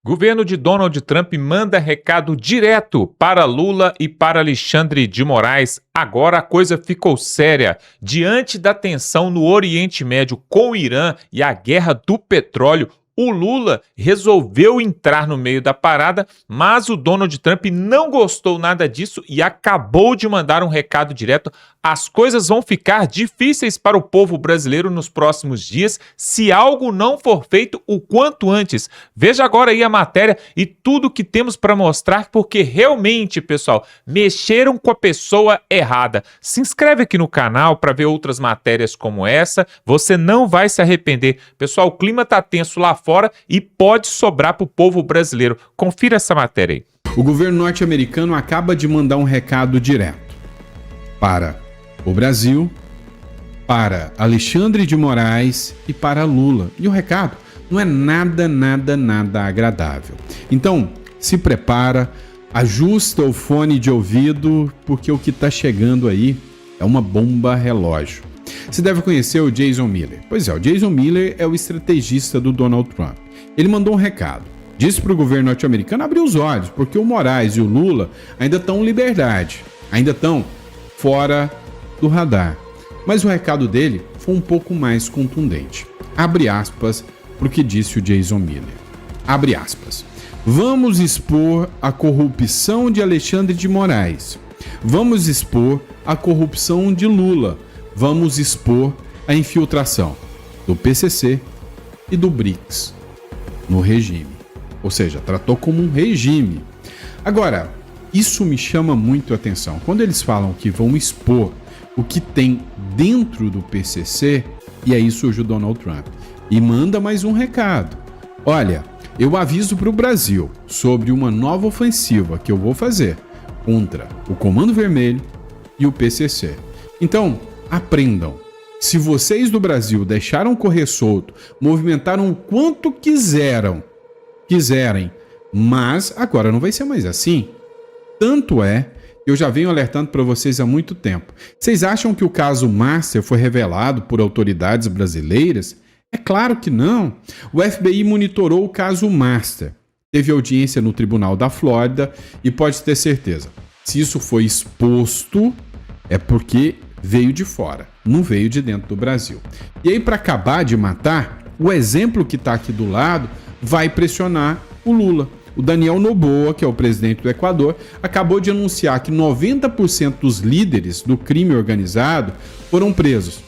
Governo de Donald Trump manda recado direto para Lula e para Alexandre de Moraes. Agora a coisa ficou séria. Diante da tensão no Oriente Médio com o Irã e a guerra do petróleo, o Lula resolveu entrar no meio da parada, mas o Donald Trump não gostou nada disso e acabou de mandar um recado direto. As coisas vão ficar difíceis para o povo brasileiro nos próximos dias se algo não for feito o quanto antes. Veja agora aí a matéria e tudo que temos para mostrar, porque realmente, pessoal, mexeram com a pessoa errada. Se inscreve aqui no canal para ver outras matérias como essa, você não vai se arrepender. Pessoal, o clima tá tenso lá fora e pode sobrar para o povo brasileiro. Confira essa matéria aí. O governo norte-americano acaba de mandar um recado direto para o Brasil, para Alexandre de Moraes e para Lula. E o recado não é nada agradável. Então, se prepara, ajusta o fone de ouvido, porque o que está chegando aí é uma bomba relógio. Você deve conhecer o Jason Miller. Pois é, o Jason Miller é o estrategista do Donald Trump. Ele mandou um recado. Disse para o governo norte-americano abrir os olhos, porque o Moraes e o Lula ainda estão em liberdade, ainda estão fora do radar. Mas o recado dele foi um pouco mais contundente. Abre aspas para o que disse o Jason Miller. Abre aspas. Vamos expor a corrupção de Alexandre de Moraes. Vamos expor a corrupção de Lula. Vamos expor a infiltração do PCC e do BRICS no regime. Ou seja, tratou como um regime. Agora, isso me chama muito a atenção. Quando eles falam que vão expor o que tem dentro do PCC, e aí surge o Donald Trump e manda mais um recado. Olha, eu aviso para o Brasil sobre uma nova ofensiva que eu vou fazer contra o Comando Vermelho e o PCC. Então, aprendam. Se vocês do Brasil deixaram correr solto, movimentaram o quanto quiserem, mas agora não vai ser mais assim. Tanto é, eu já venho alertando para vocês há muito tempo. Vocês acham que o caso Master foi revelado por autoridades brasileiras? É claro que não. O FBI monitorou o caso Master. Teve audiência no Tribunal da Flórida e pode ter certeza, se isso foi exposto, é porque veio de fora, não veio de dentro do Brasil. E aí, para acabar de matar, o exemplo que está aqui do lado vai pressionar o Lula. O Daniel Noboa, que é o presidente do Equador, acabou de anunciar que 90% dos líderes do crime organizado foram presos.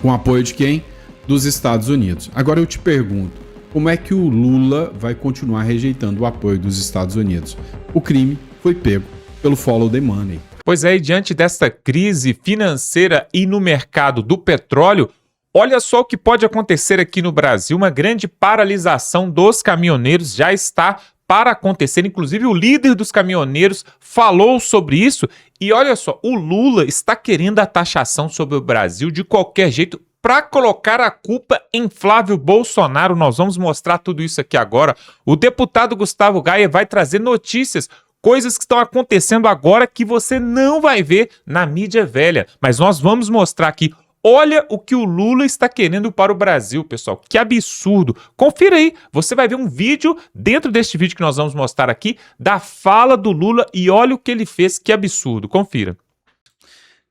Com apoio de quem? Dos Estados Unidos. Agora eu te pergunto, como é que o Lula vai continuar rejeitando o apoio dos Estados Unidos? O crime foi pego pelo follow the money. Pois é, e diante desta crise financeira e no mercado do petróleo, olha só o que pode acontecer aqui no Brasil. Uma grande paralisação dos caminhoneiros já está para acontecer. Inclusive, o líder dos caminhoneiros falou sobre isso. E olha só, o Lula está querendo a taxação sobre o Brasil de qualquer jeito para colocar a culpa em Flávio Bolsonaro. Nós vamos mostrar tudo isso aqui agora. O deputado Gustavo Gaia vai trazer notícias, coisas que estão acontecendo agora que você não vai ver na mídia velha. Mas nós vamos mostrar aqui. Olha o que o Lula está querendo para o Brasil, pessoal. Que absurdo. Confira aí. Você vai ver um vídeo dentro deste vídeo que nós vamos mostrar aqui da fala do Lula e olha o que ele fez. Que absurdo. Confira.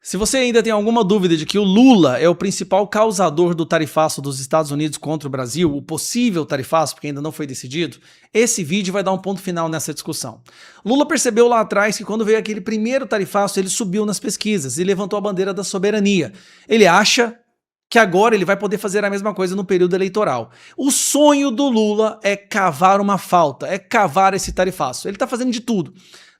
Se você ainda tem alguma dúvida de que o Lula é o principal causador do tarifaço dos Estados Unidos contra o Brasil, o possível tarifaço, porque ainda não foi decidido, esse vídeo vai dar um ponto final nessa discussão. Lula percebeu lá atrás que quando veio aquele primeiro tarifaço, ele subiu nas pesquisas e levantou a bandeira da soberania. Ele acha que agora ele vai poder fazer a mesma coisa no período eleitoral. O sonho do Lula é cavar uma falta, é cavar esse tarifaço. Ele está fazendo de tudo.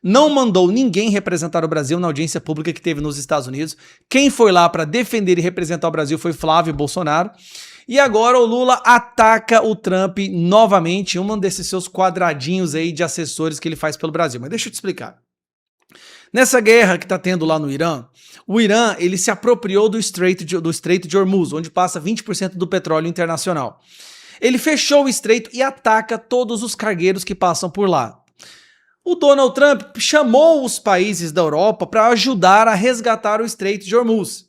Não mandou ninguém representar o Brasil na audiência pública que teve nos Estados Unidos. Quem foi lá para defender e representar o Brasil foi Flávio Bolsonaro. E agora o Lula ataca o Trump novamente, um desses seus quadradinhos aí de assessores que ele faz pelo Brasil. Mas deixa eu te explicar. Nessa guerra que está tendo lá no Irã, o Irã ele se apropriou do Estreito de Hormuz, onde passa 20% do petróleo internacional. Ele fechou o estreito e ataca todos os cargueiros que passam por lá. O Donald Trump chamou os países da Europa para ajudar a resgatar o Estreito de Hormuz.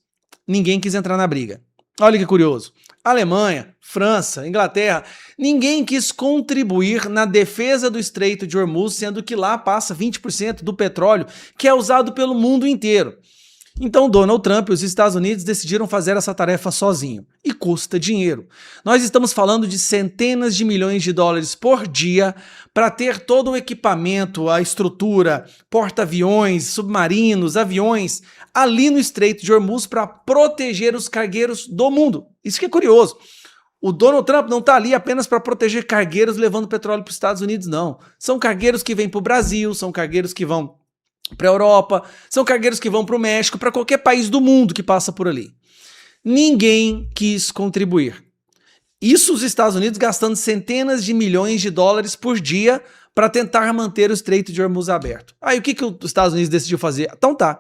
Ninguém quis entrar na briga. Olha que curioso. Alemanha, França, Inglaterra, ninguém quis contribuir na defesa do Estreito de Hormuz, sendo que lá passa 20% do petróleo que é usado pelo mundo inteiro. Então Donald Trump e os Estados Unidos decidiram fazer essa tarefa sozinho. E custa dinheiro. Nós estamos falando de centenas de milhões de dólares por dia para ter todo o equipamento, a estrutura, porta-aviões, submarinos, aviões, ali no Estreito de Hormuz para proteger os cargueiros do mundo. Isso que é curioso. O Donald Trump não está ali apenas para proteger cargueiros levando petróleo para os Estados Unidos, não. São cargueiros que vêm para o Brasil, são cargueiros que vão para a Europa, são cargueiros que vão para o México, para qualquer país do mundo que passa por ali. Ninguém quis contribuir. Isso os Estados Unidos gastando centenas de milhões de dólares por dia para tentar manter o Estreito de Hormuz aberto. Aí o que os Estados Unidos decidiu fazer? Então tá,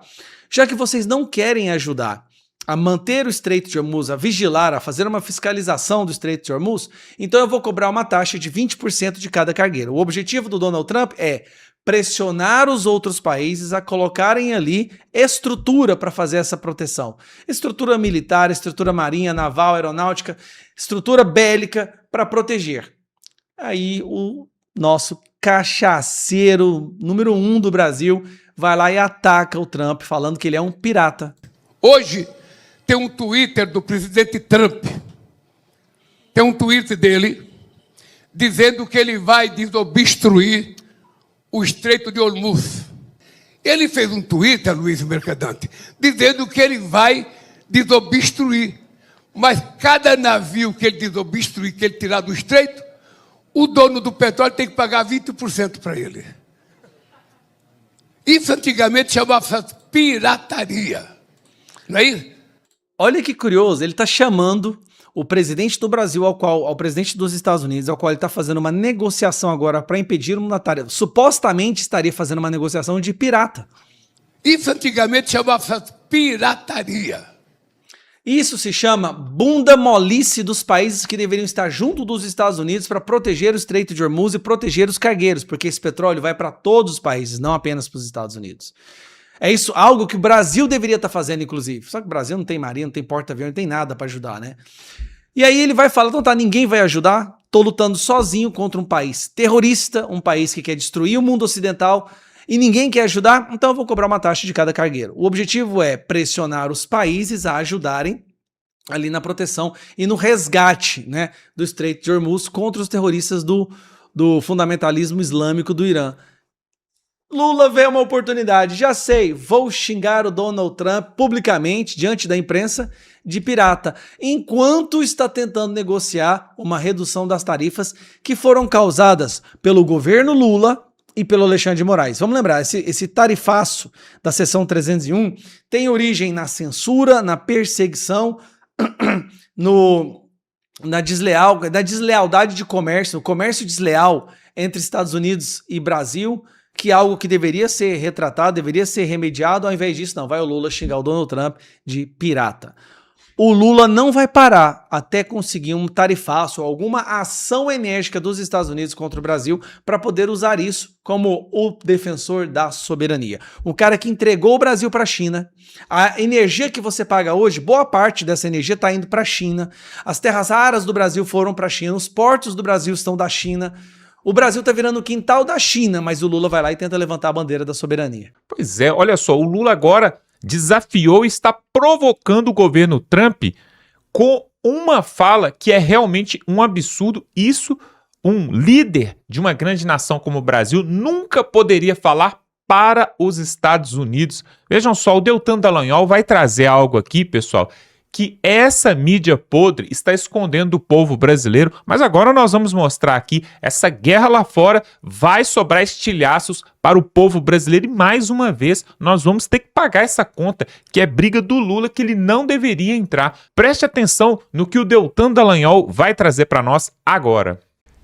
já que vocês não querem ajudar a manter o Estreito de Hormuz, a vigilar, a fazer uma fiscalização do Estreito de Hormuz, então eu vou cobrar uma taxa de 20% de cada cargueiro. O objetivo do Donald Trump é pressionar os outros países a colocarem ali estrutura para fazer essa proteção. Estrutura militar, estrutura marinha, naval, aeronáutica, estrutura bélica para proteger. Aí o nosso cachaceiro número 1 do Brasil vai lá e ataca o Trump, falando que ele é um pirata. Hoje tem um Twitter do presidente Trump. Tem um tweet dele dizendo que ele vai desobstruir o Estreito de Hormuz. Ele fez um Twitter, Luiz Mercadante, dizendo que ele vai desobstruir. Mas cada navio que ele desobstruir, que ele tirar do Estreito, o dono do petróleo tem que pagar 20% para ele. Isso antigamente chamava pirataria. Não é isso? Olha que curioso, ele está chamando o presidente do Brasil, ao presidente dos Estados Unidos, ao qual ele está fazendo uma negociação agora para impedir uma tarefa. Supostamente estaria fazendo uma negociação de pirata. Isso antigamente chamava pirataria. Isso se chama bunda molice dos países que deveriam estar junto dos Estados Unidos para proteger o Estreito de Hormuz e proteger os cargueiros, porque esse petróleo vai para todos os países, não apenas para os Estados Unidos. É isso, algo que o Brasil deveria estar fazendo, inclusive. Só que o Brasil não tem marinha, não tem porta-avião, não tem nada para ajudar, né? E aí ele vai falar, então tá, ninguém vai ajudar, tô lutando sozinho contra um país terrorista, um país que quer destruir o mundo ocidental, e ninguém quer ajudar, então eu vou cobrar uma taxa de cada cargueiro. O objetivo é pressionar os países a ajudarem ali na proteção e no resgate, né, do Estreito de Hormuz contra os terroristas do fundamentalismo islâmico do Irã. Lula vê uma oportunidade, já sei, vou xingar o Donald Trump publicamente, diante da imprensa, de pirata, enquanto está tentando negociar uma redução das tarifas que foram causadas pelo governo Lula e pelo Alexandre de Moraes. Vamos lembrar, esse tarifaço da seção 301 tem origem na censura, na perseguição, na deslealdade de comércio, o comércio desleal entre Estados Unidos e Brasil, que é algo que deveria ser retratado, deveria ser remediado, ao invés disso, não, vai o Lula xingar o Donald Trump de pirata. O Lula não vai parar até conseguir um tarifaço ou alguma ação enérgica dos Estados Unidos contra o Brasil para poder usar isso como o defensor da soberania. Um cara que entregou o Brasil para a China. A energia que você paga hoje, boa parte dessa energia está indo para a China. As terras raras do Brasil foram para a China, os portos do Brasil estão da China. O Brasil está virando o quintal da China, mas o Lula vai lá e tenta levantar a bandeira da soberania. Pois é, olha só, o Lula agora desafiou e está provocando o governo Trump com uma fala que é realmente um absurdo. Isso, um líder de uma grande nação como o Brasil nunca poderia falar para os Estados Unidos. Vejam só, o Deltan Dallagnol vai trazer algo aqui, pessoal, que essa mídia podre está escondendo do povo brasileiro, mas agora nós vamos mostrar aqui, essa guerra lá fora vai sobrar estilhaços para o povo brasileiro e mais uma vez nós vamos ter que pagar essa conta, que é briga do Lula, que ele não deveria entrar. Preste atenção no que o Deltan Dallagnol vai trazer para nós agora.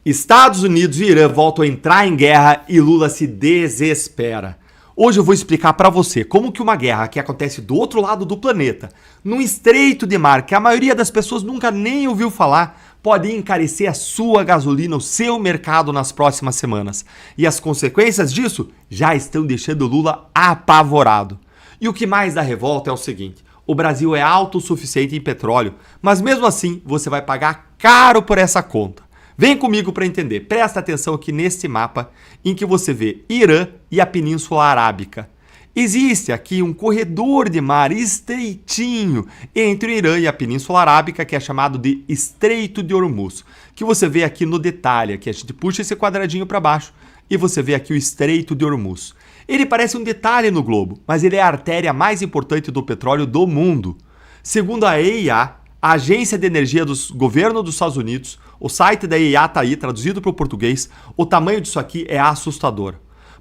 Estados Unidos e Irã voltam a entrar em guerra e Lula se desespera. Hoje eu vou explicar para você como que uma guerra que acontece do outro lado do planeta, num estreito de mar que a maioria das pessoas nunca nem ouviu falar, pode encarecer a sua gasolina, o seu mercado nas próximas semanas. E as consequências disso já estão deixando Lula apavorado. E o que mais dá revolta é o seguinte: O Brasil é autossuficiente em petróleo, mas mesmo assim você vai pagar caro por essa conta. Vem comigo para entender. Presta atenção aqui nesse mapa em que você vê Irã e a Península Arábica. Existe aqui um corredor de mar estreitinho entre o Irã e a Península Arábica, que é chamado de Estreito de Hormuz, que você vê aqui no detalhe. Aqui a gente puxa esse quadradinho para baixo e você vê aqui o Estreito de Hormuz. Ele parece um detalhe no globo, mas ele é a artéria mais importante do petróleo do mundo. Segundo a EIA, a Agência de Energia do Governo dos Estados Unidos, o site da EIA está aí, traduzido para o português, o tamanho disso aqui é assustador.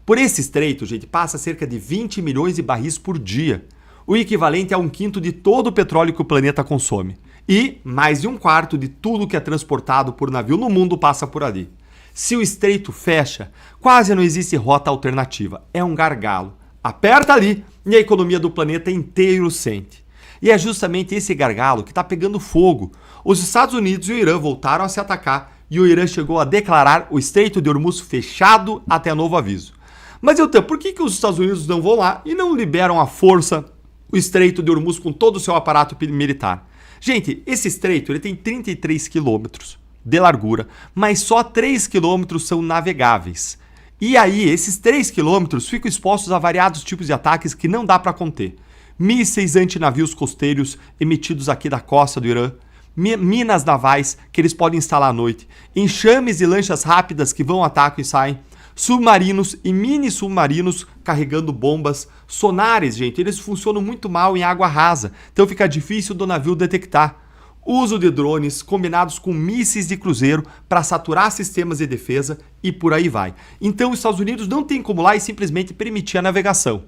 Por esse estreito, gente, passa cerca de 20 milhões de barris por dia, o equivalente a 1/5 de todo o petróleo que o planeta consome. E mais de 1/4 de tudo que é transportado por navio no mundo passa por ali. Se o estreito fecha, quase não existe rota alternativa. É um gargalo. Aperta ali e a economia do planeta inteiro sente. E é justamente esse gargalo que está pegando fogo. Os Estados Unidos e o Irã voltaram a se atacar e o Irã chegou a declarar o Estreito de Hormuz fechado até novo aviso. Mas então, por que os Estados Unidos não vão lá e não liberam à força o Estreito de Hormuz com todo o seu aparato militar? Gente, esse estreito ele tem 33 quilômetros de largura, mas só 3 quilômetros são navegáveis. E aí, esses 3 quilômetros ficam expostos a variados tipos de ataques que não dá para conter. Mísseis antinavios costeiros emitidos aqui da costa do Irã, minas navais que eles podem instalar à noite, enxames e lanchas rápidas que vão, atacam e saem, submarinos e mini submarinos carregando bombas, sonares, gente, eles funcionam muito mal em água rasa, então fica difícil do navio detectar. Uso de drones combinados com mísseis de cruzeiro para saturar sistemas de defesa e por aí vai. Então os Estados Unidos não tem como lá e simplesmente permitir a navegação.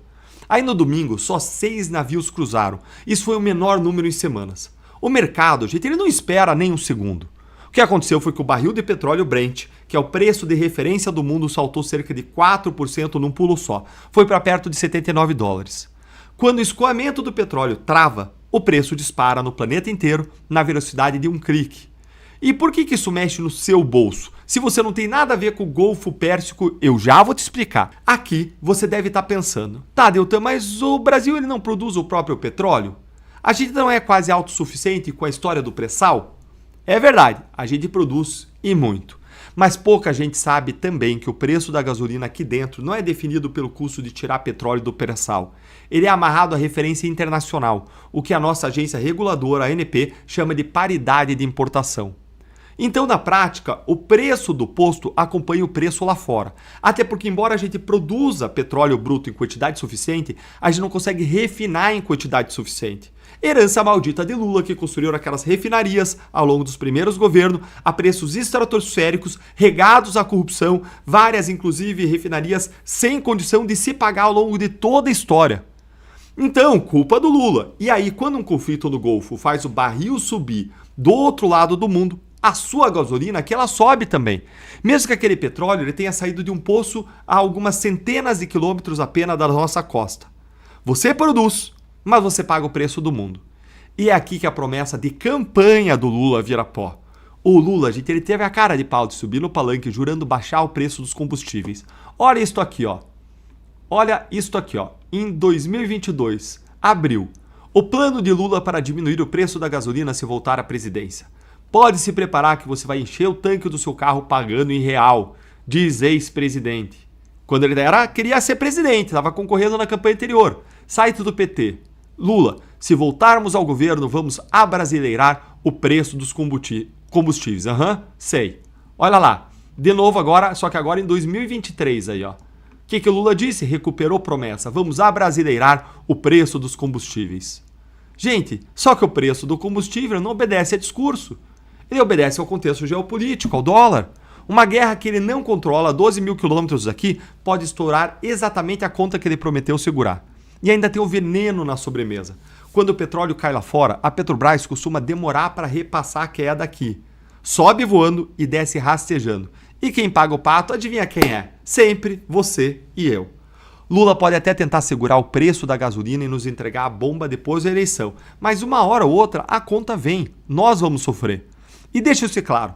Aí no domingo só 6 navios cruzaram, isso foi o menor número em semanas. O mercado, gente, ele não espera nem um segundo. O que aconteceu foi que o barril de petróleo Brent, que é o preço de referência do mundo, saltou cerca de 4% num pulo só. Foi para perto de $79. Quando o escoamento do petróleo trava, o preço dispara no planeta inteiro na velocidade de um clique. E por que isso mexe no seu bolso? Se você não tem nada a ver com o Golfo Pérsico, eu já vou te explicar. Aqui você deve estar pensando, tá, Deltan, mas o Brasil ele não produz o próprio petróleo? A gente não é quase autossuficiente com a história do pré-sal? É verdade, a gente produz e muito. Mas pouca gente sabe também que o preço da gasolina aqui dentro não é definido pelo custo de tirar petróleo do pré-sal. Ele é amarrado à referência internacional, o que a nossa agência reguladora, a ANP, chama de paridade de importação. Então, na prática, o preço do posto acompanha o preço lá fora. Até porque, embora a gente produza petróleo bruto em quantidade suficiente, a gente não consegue refinar em quantidade suficiente. Herança maldita de Lula, que construíram aquelas refinarias ao longo dos primeiros governos a preços estratosféricos, regados à corrupção, várias inclusive refinarias sem condição de se pagar ao longo de toda a história. Então, culpa do Lula. E aí, quando um conflito no Golfo faz o barril subir do outro lado do mundo, a sua gasolina que ela sobe também. Mesmo que aquele petróleo ele tenha saído de um poço a algumas centenas de quilômetros apenas da nossa costa. Você produz, mas você paga o preço do mundo. E é aqui que a promessa de campanha do Lula vira pó. O Lula, gente, ele teve a cara de pau de subir no palanque jurando baixar o preço dos combustíveis. Olha isto aqui, ó. Olha isto aqui, ó. Em 2022, abril, o plano de Lula para diminuir o preço da gasolina se voltar à presidência. Pode se preparar que você vai encher o tanque do seu carro pagando em real, diz ex-presidente. Quando ele queria ser presidente, estava concorrendo na campanha anterior. Site do PT. Lula, se voltarmos ao governo, vamos abrasileirar o preço dos combustíveis. Sei. Olha lá. De novo agora, só que agora em 2023 aí, ó. O que o Lula disse? Recuperou promessa. Vamos abrasileirar o preço dos combustíveis. Gente, só que o preço do combustível não obedece a discurso. Ele obedece ao contexto geopolítico, ao dólar. Uma guerra que ele não controla, 12 mil quilômetros daqui, pode estourar exatamente a conta que ele prometeu segurar. E ainda tem o veneno na sobremesa. Quando o petróleo cai lá fora, a Petrobras costuma demorar para repassar a queda aqui. Sobe voando e desce rastejando. E quem paga o pato, adivinha quem é? Sempre você e eu. Lula pode até tentar segurar o preço da gasolina e nos entregar a bomba depois da eleição. Mas uma hora ou outra a conta vem. Nós vamos sofrer. E deixa isso claro.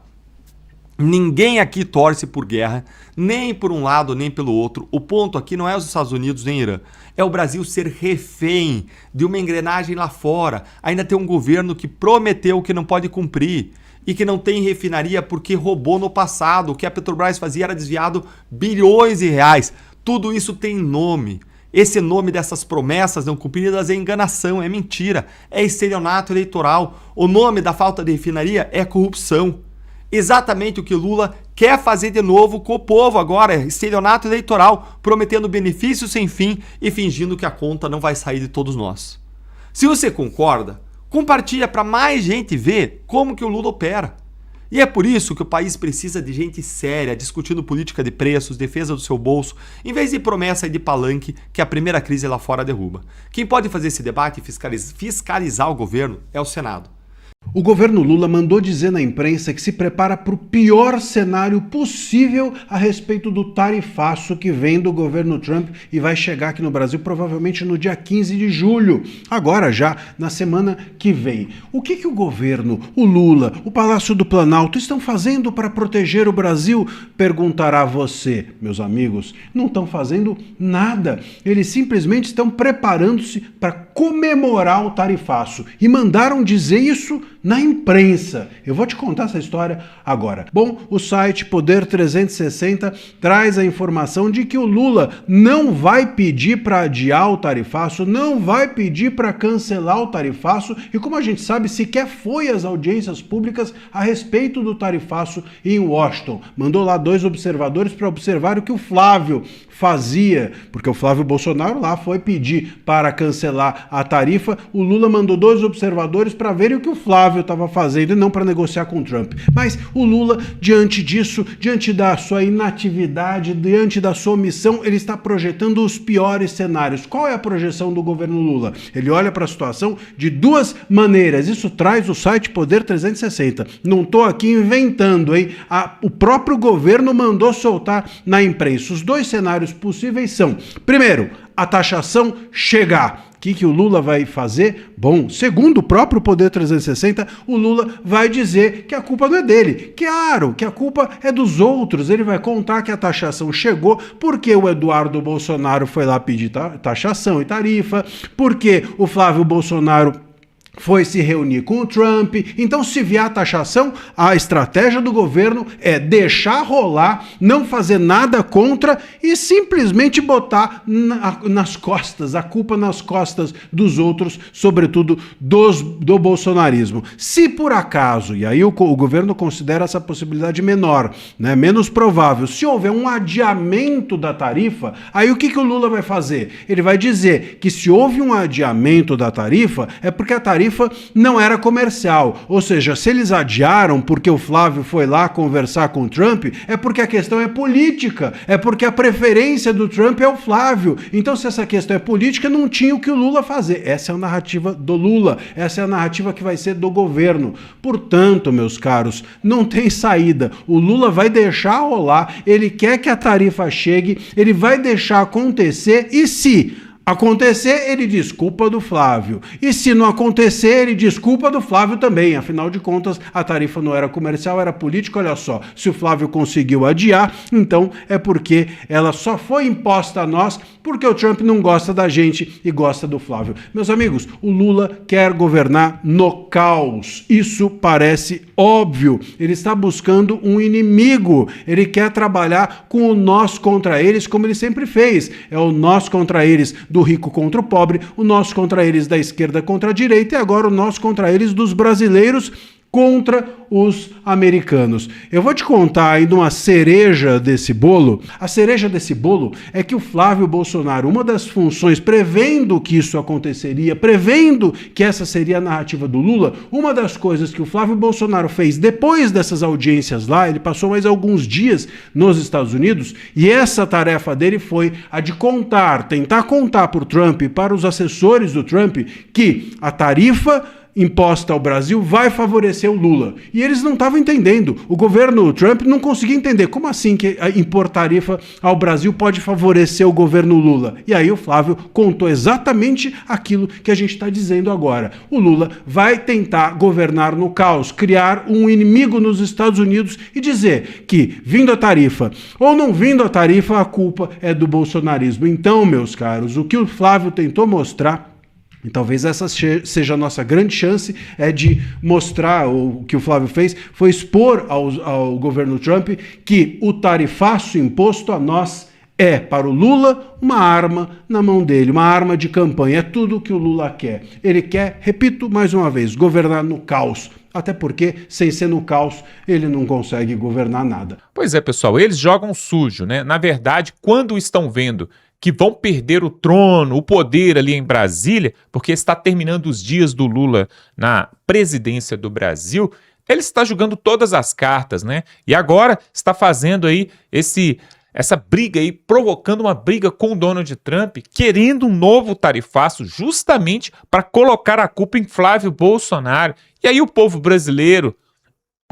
Ninguém aqui torce por guerra, nem por um lado, nem pelo outro. O ponto aqui não é os Estados Unidos nem Irã. É o Brasil ser refém de uma engrenagem lá fora. Ainda tem um governo que prometeu que não pode cumprir e que não tem refinaria porque roubou no passado. O que a Petrobras fazia era desviado bilhões de reais. Tudo isso tem nome. Esse nome dessas promessas não cumpridas é enganação, é mentira, é estelionato eleitoral. O nome da falta de refinaria é corrupção. Exatamente o que Lula quer fazer de novo com o povo agora, estelionato eleitoral, prometendo benefícios sem fim e fingindo que a conta não vai sair de todos nós. Se você concorda, compartilha para mais gente ver como que o Lula opera. E é por isso que o país precisa de gente séria, discutindo política de preços, defesa do seu bolso, em vez de promessa e de palanque que a primeira crise lá fora derruba. Quem pode fazer esse debate e fiscalizar o governo é o Senado. O governo Lula mandou dizer na imprensa que se prepara para o pior cenário possível a respeito do tarifaço que vem do governo Trump e vai chegar aqui no Brasil provavelmente no dia 15 de julho, agora já na semana que vem. O que o governo, o Lula, o Palácio do Planalto estão fazendo para proteger o Brasil? Perguntará você, meus amigos. Não estão fazendo nada. Eles simplesmente estão preparando-se para comemorar o tarifaço e mandaram dizer isso na imprensa. Eu vou te contar essa história agora. Bom, o site Poder 360 traz a informação de que o Lula não vai pedir para adiar o tarifaço, não vai pedir para cancelar o tarifaço e, como a gente sabe, sequer foi às audiências públicas a respeito do tarifaço em Washington. Mandou lá 2 observadores para observar o que o Flávio fazia, porque o Flávio Bolsonaro lá foi pedir para cancelar a tarifa, o Lula mandou 2 observadores para verem o que o Flávio estava fazendo e não para negociar com o Trump. Mas o Lula, diante disso, diante da sua inatividade, diante da sua omissão, ele está projetando os piores cenários. Qual é a projeção do governo Lula? Ele olha para a situação de 2 maneiras. Isso traz o site Poder 360. Não estou aqui inventando, hein? O próprio governo mandou soltar na imprensa. Os 2 cenários possíveis são: primeiro, a taxação chegar. O que o Lula vai fazer? Bom, segundo o próprio Poder 360, o Lula vai dizer que a culpa não é dele. Claro que a culpa é dos outros. Ele vai contar que a taxação chegou porque o Eduardo Bolsonaro foi lá pedir taxação e tarifa, porque o Flávio Bolsonaro foi se reunir com o Trump. Então, se vier a taxação, a estratégia do governo é deixar rolar, não fazer nada contra e simplesmente botar nas costas, a culpa nas costas dos outros, sobretudo do bolsonarismo. Se por acaso, e aí o governo considera essa possibilidade menor, né, menos provável, se houver um adiamento da tarifa, aí o que o Lula vai fazer? Ele vai dizer que se houve um adiamento da tarifa, é porque a tarifa não era comercial. Ou seja, se eles adiaram porque o Flávio foi lá conversar com o Trump, é porque a questão é política, é porque a preferência do Trump é o Flávio. Então, se essa questão é política, não tinha o que o Lula fazer. Essa é a narrativa do Lula, essa é a narrativa que vai ser do governo. Portanto, meus caros, não tem saída. O Lula vai deixar rolar, ele quer que a tarifa chegue, ele vai deixar acontecer e se acontecer, ele diz culpa do Flávio. E se não acontecer, ele diz culpa do Flávio também. Afinal de contas, a tarifa não era comercial, era política. Olha só, se o Flávio conseguiu adiar, então é porque ela só foi imposta a nós porque o Trump não gosta da gente e gosta do Flávio. Meus amigos, o Lula quer governar no caos. Isso parece óbvio. Ele está buscando um inimigo. Ele quer trabalhar com o nós contra eles, como ele sempre fez. É o nós contra eles do rico contra o pobre, o nós contra eles da esquerda contra a direita e agora o nós contra eles dos brasileiros contra os americanos. Eu vou te contar ainda uma cereja desse bolo. A cereja desse bolo é que o Flávio Bolsonaro, uma das funções, prevendo que isso aconteceria, prevendo que essa seria a narrativa do Lula, uma das coisas que o Flávio Bolsonaro fez depois dessas audiências lá, ele passou mais alguns dias nos Estados Unidos, e essa tarefa dele foi a de tentar contar para o Trump e para os assessores do Trump que a tarifa imposta ao Brasil vai favorecer o Lula. E eles não estavam entendendo. O governo Trump não conseguia entender. Como assim que impor tarifa ao Brasil pode favorecer o governo Lula? E aí o Flávio contou exatamente aquilo que a gente está dizendo agora. O Lula vai tentar governar no caos, criar um inimigo nos Estados Unidos e dizer que, vindo a tarifa ou não vindo a tarifa, a culpa é do bolsonarismo. Então, meus caros, o que o Flávio tentou mostrar, e talvez essa seja a nossa grande chance, é de mostrar, o que o Flávio fez, foi expor ao governo Trump que o tarifaço imposto a nós é, para o Lula, uma arma na mão dele, uma arma de campanha. É tudo o que o Lula quer. Ele quer, repito mais uma vez, governar no caos. Até porque, sem ser no caos, ele não consegue governar nada. Pois é, pessoal, eles jogam sujo, né? Na verdade, quando estão vendo que vão perder o trono, o poder ali em Brasília, porque está terminando os dias do Lula na presidência do Brasil, ele está jogando todas as cartas, né? E agora está fazendo aí essa briga aí, provocando uma briga com o Donald Trump, querendo um novo tarifaço justamente para colocar a culpa em Flávio Bolsonaro. E aí o povo brasileiro,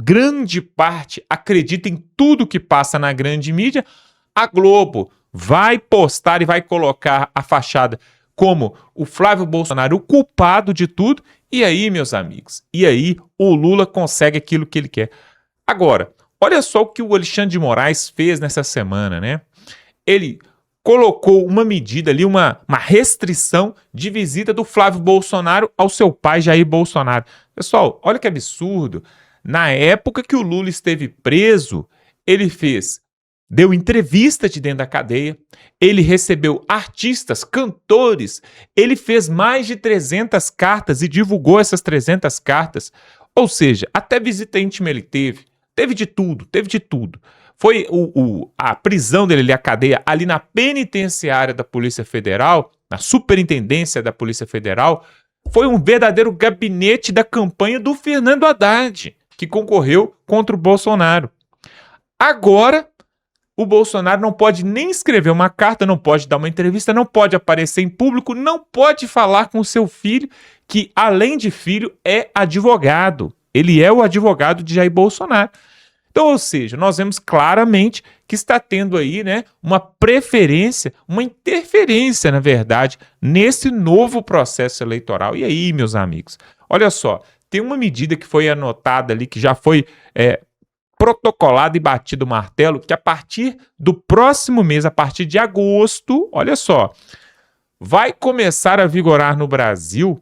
grande parte, acredita em tudo que passa na grande mídia. A Globo vai postar e vai colocar a fachada como o Flávio Bolsonaro o culpado de tudo. E aí, meus amigos, e aí o Lula consegue aquilo que ele quer. Agora, olha só o que o Alexandre de Moraes fez nessa semana, né? Ele colocou uma medida ali, uma restrição de visita do Flávio Bolsonaro ao seu pai Jair Bolsonaro. Pessoal, olha que absurdo. Na época que o Lula esteve preso, ele deu entrevista de dentro da cadeia, ele recebeu artistas, cantores, ele fez mais de 300 cartas e divulgou essas 300 cartas. Ou seja, até visita íntima ele teve. Teve de tudo, teve de tudo. Foi a prisão dele, a cadeia, ali na penitenciária da Polícia Federal, na superintendência da Polícia Federal, foi um verdadeiro gabinete da campanha do Fernando Haddad, que concorreu contra o Bolsonaro. Agora, o Bolsonaro não pode nem escrever uma carta, não pode dar uma entrevista, não pode aparecer em público, não pode falar com o seu filho, que, além de filho, é advogado. Ele é o advogado de Jair Bolsonaro. Então, ou seja, nós vemos claramente que está tendo aí, né, uma preferência, uma interferência, na verdade, nesse novo processo eleitoral. E aí, meus amigos, olha só, tem uma medida que foi anotada ali, que já foi protocolado e batido o martelo, que a partir do próximo mês, a partir de agosto, olha só, vai começar a vigorar no Brasil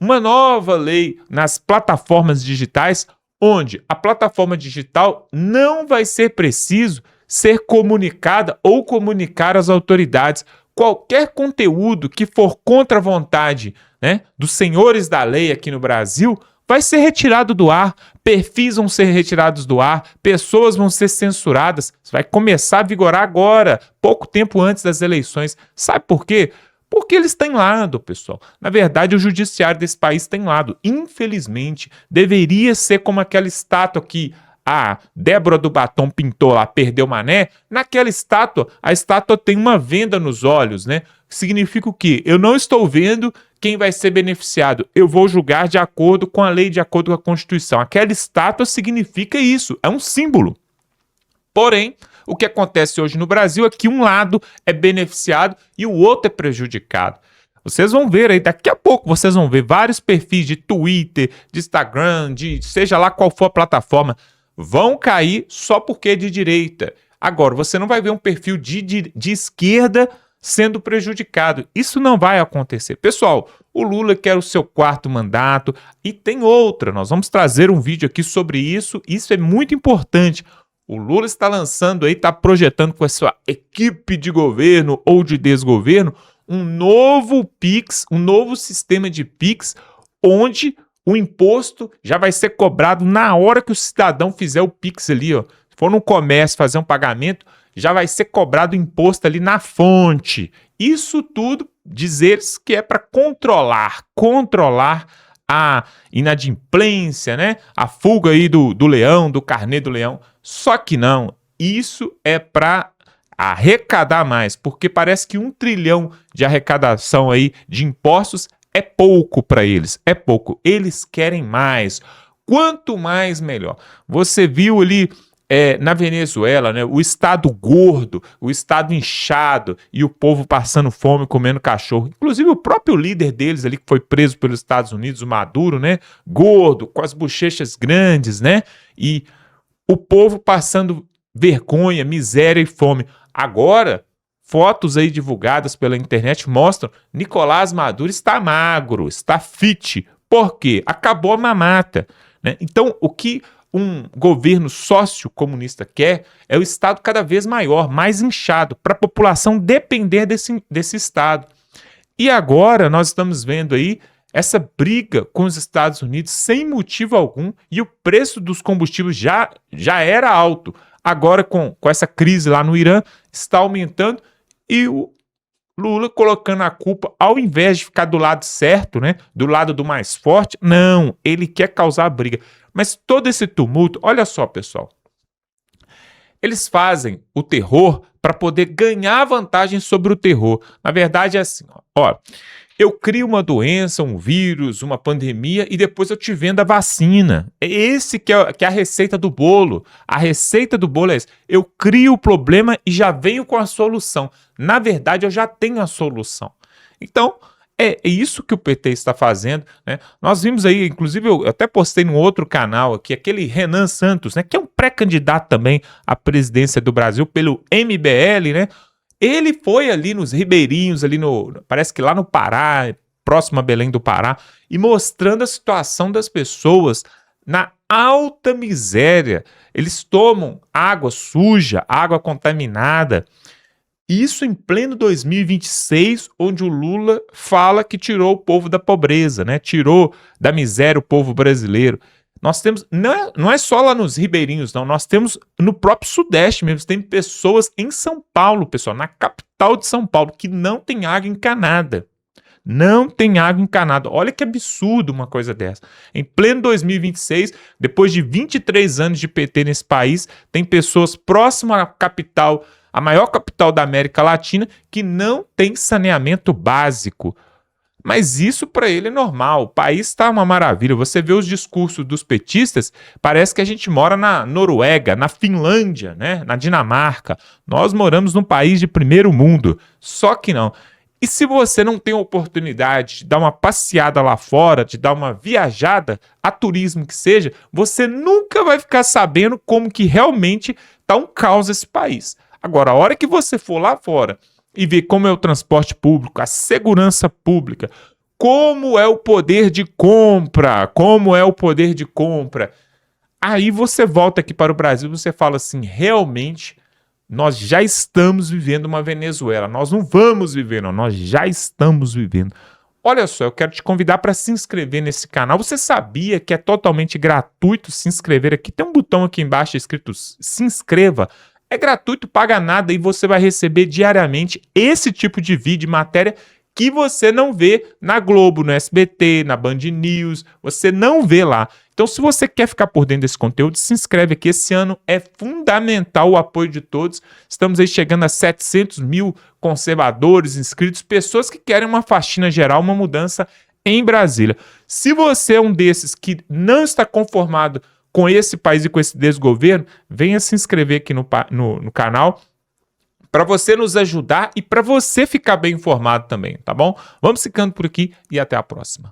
uma nova lei nas plataformas digitais, onde a plataforma digital não vai ser preciso ser comunicada ou comunicar às autoridades. Qualquer conteúdo que for contra a vontade, né, dos senhores da lei aqui no Brasil vai ser retirado do ar, perfis vão ser retirados do ar, pessoas vão ser censuradas. Isso vai começar a vigorar agora, pouco tempo antes das eleições. Sabe por quê? Porque eles têm lado, pessoal. Na verdade, o judiciário desse país tem lado. Infelizmente, deveria ser como aquela estátua que a Débora do Batom pintou lá, Perdeu Mané. Naquela estátua, a estátua tem uma venda nos olhos, né? Significa o quê? Eu não estou vendo quem vai ser beneficiado. Eu vou julgar de acordo com a lei, de acordo com a Constituição. Aquela estátua significa isso, é um símbolo. Porém, o que acontece hoje no Brasil é que um lado é beneficiado e o outro é prejudicado. Vocês vão ver aí, daqui a pouco vocês vão ver vários perfis de Twitter, de Instagram, de seja lá qual for a plataforma, vão cair só porque é de direita. Agora, você não vai ver um perfil de esquerda sendo prejudicado. Isso não vai acontecer. Pessoal, o Lula quer o seu 4º mandato e tem outra. Nós vamos trazer um vídeo aqui sobre isso. Isso é muito importante. O Lula está lançando aí, está projetando com a sua equipe de governo ou de desgoverno um novo PIX, um novo sistema de PIX, onde o imposto já vai ser cobrado na hora que o cidadão fizer o PIX ali, ó. Se for no comércio fazer um pagamento, já vai ser cobrado o imposto ali na fonte. Isso tudo, dizeres que é para controlar a inadimplência, né? A fuga aí do leão, do carnê do leão. Só que não, isso é para arrecadar mais, porque parece que 1 trilhão de arrecadação aí de impostos é pouco para eles, é pouco. Eles querem mais. Quanto mais, melhor. Você viu ali na Venezuela, né, o estado gordo, o estado inchado e o povo passando fome, comendo cachorro. Inclusive o próprio líder deles ali, que foi preso pelos Estados Unidos, o Maduro, né, gordo, com as bochechas grandes, né, e o povo passando vergonha, miséria e fome. Agora, fotos aí divulgadas pela internet mostram Nicolás Maduro está magro, está fit. Por quê? Acabou a mamata, né? Então, o que um governo sociocomunista quer é o Estado cada vez maior, mais inchado, para a população depender desse Estado. E agora nós estamos vendo aí essa briga com os Estados Unidos sem motivo algum, e o preço dos combustíveis já era alto. Agora, com essa crise lá no Irã, está aumentando, e o Lula colocando a culpa, ao invés de ficar do lado certo, né, do lado do mais forte, não, ele quer causar briga. Mas todo esse tumulto, olha só, pessoal, eles fazem o terror para poder ganhar vantagem sobre o terror. Na verdade é assim, ó, eu crio uma doença, um vírus, uma pandemia e depois eu te vendo a vacina. É esse que é a receita do bolo. A receita do bolo é essa. Eu crio o problema e já venho com a solução. Na verdade, eu já tenho a solução. Então, é isso que o PT está fazendo, né? Nós vimos aí, inclusive eu até postei no outro canal aqui, aquele Renan Santos, né, que é um pré-candidato também à presidência do Brasil pelo MBL, né? Ele foi ali nos ribeirinhos, parece que lá no Pará, próximo a Belém do Pará, e mostrando a situação das pessoas na alta miséria. Eles tomam água suja, água contaminada. Isso em pleno 2026, onde o Lula fala que tirou o povo da pobreza, né? Tirou da miséria o povo brasileiro. Nós temos, não é só lá nos ribeirinhos, não. Nós temos no próprio Sudeste mesmo. Tem pessoas em São Paulo, pessoal, na capital de São Paulo, que não tem água encanada. Não tem água encanada. Olha que absurdo uma coisa dessa. Em pleno 2026, depois de 23 anos de PT nesse país, tem pessoas próximas à capital, a maior capital da América Latina, que não tem saneamento básico. Mas isso para ele é normal, o país está uma maravilha. Você vê os discursos dos petistas, parece que a gente mora na Noruega, na Finlândia, né? Na Dinamarca. Nós moramos num país de primeiro mundo, só que não. E se você não tem a oportunidade de dar uma passeada lá fora, de dar uma viajada, a turismo que seja, você nunca vai ficar sabendo como que realmente está um caos esse país. Agora, a hora que você for lá fora e ver como é o transporte público, a segurança pública, como é o poder de compra, aí você volta aqui para o Brasil e você fala assim, realmente, nós já estamos vivendo uma Venezuela, nós não vamos viver, não, nós já estamos vivendo. Olha só, eu quero te convidar para se inscrever nesse canal. Você sabia que é totalmente gratuito se inscrever aqui? Tem um botão aqui embaixo escrito se inscreva. É gratuito, paga nada e você vai receber diariamente esse tipo de vídeo e matéria que você não vê na Globo, no SBT, na Band News, você não vê lá. Então, se você quer ficar por dentro desse conteúdo, se inscreve aqui. Esse ano é fundamental o apoio de todos. Estamos aí chegando a 700 mil conservadores inscritos, pessoas que querem uma faxina geral, uma mudança em Brasília. Se você é um desses que não está conformado com esse país e com esse desgoverno, venha se inscrever aqui no canal para você nos ajudar e para você ficar bem informado também, tá bom? Vamos ficando por aqui e até a próxima.